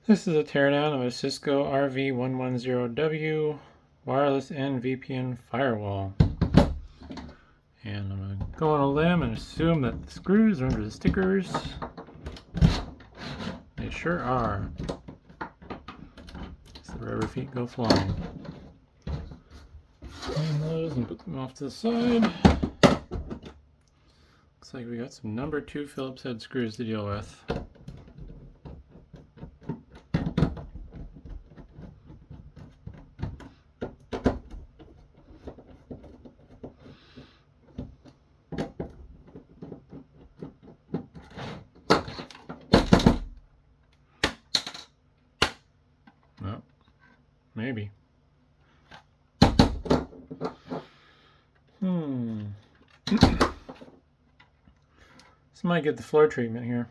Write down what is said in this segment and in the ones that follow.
This is a teardown of a Cisco RV110W Wireless-N VPN firewall. And I'm going to go on a limb and assume that the screws are under the stickers. They sure are. So the rubber feet go flying. Clean those and put them off to the side. Looks like we got some number 2 Phillips head screws to deal with. Well, maybe. This might get the floor treatment here.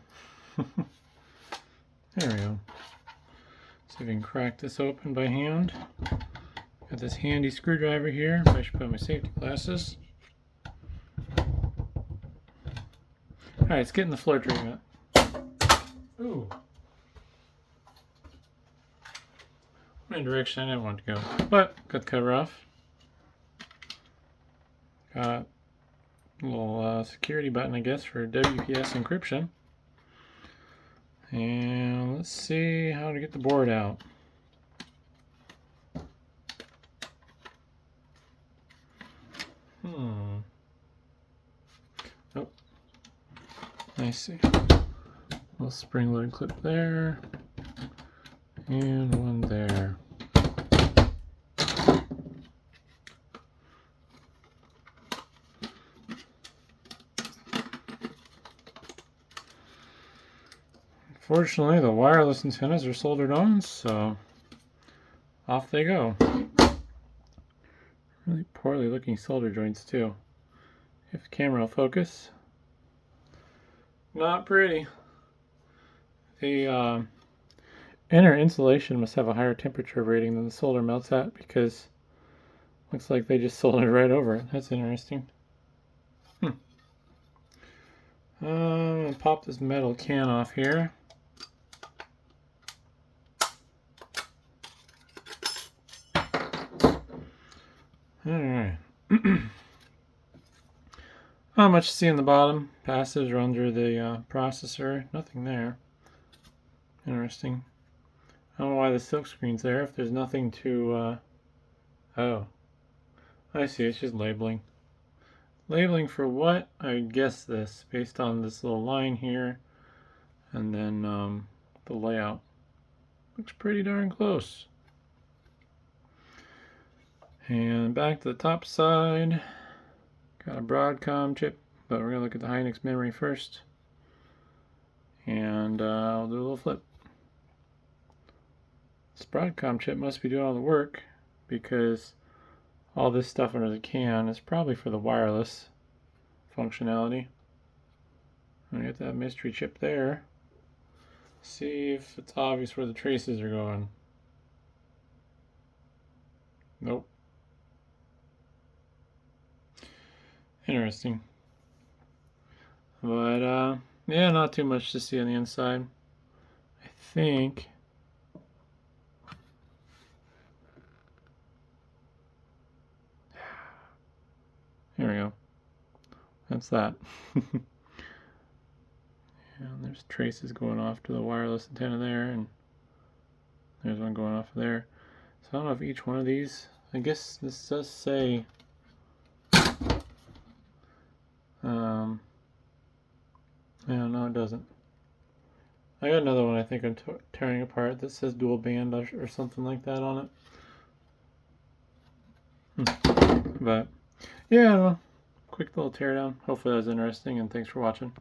There we go. See if we can crack this open by hand. Got this handy screwdriver here. I should put on my safety glasses. Alright, it's getting the floor treatment. Ooh. In a direction I didn't want to go. But, got the cover off. Got a little security button, I guess, for WPS encryption. And let's see how to get the board out. Oh, I see. Little spring-loaded clip there, and one there. Fortunately, the wireless antennas are soldered on, so off they go. Really poorly looking solder joints too. If the camera will focus. Not pretty. The inner insulation must have a higher temperature rating than the solder melts at, because looks like they just soldered right over it. That's interesting. I'm gonna pop this metal can off here. Alright. Not much to see in the bottom. Passives are under the processor. Nothing there. Interesting. I don't know why the silk screen's there if there's nothing to... Oh. I see, it's just labeling. Labeling for what? I would guess this, based on this little line here. And then the layout. Looks pretty darn close. And back to the top side, got a Broadcom chip, but we're going to look at the Hynix memory first. And I'll do a little flip. This Broadcom chip must be doing all the work, because all this stuff under the can is probably for the wireless functionality. I get that mystery chip there. See if it's obvious where the traces are going. Nope. Interesting. But yeah, not too much to see on the inside. I think there we go. That's that. And there's traces going off to the wireless antenna there, and there's one going off there. So I don't know if each one of these, I guess this does say yeah, no it doesn't. I got another one I think I'm tearing apart that says dual band or something like that on it. But yeah, I don't know. Quick little teardown. Hopefully that was interesting, and thanks for watching.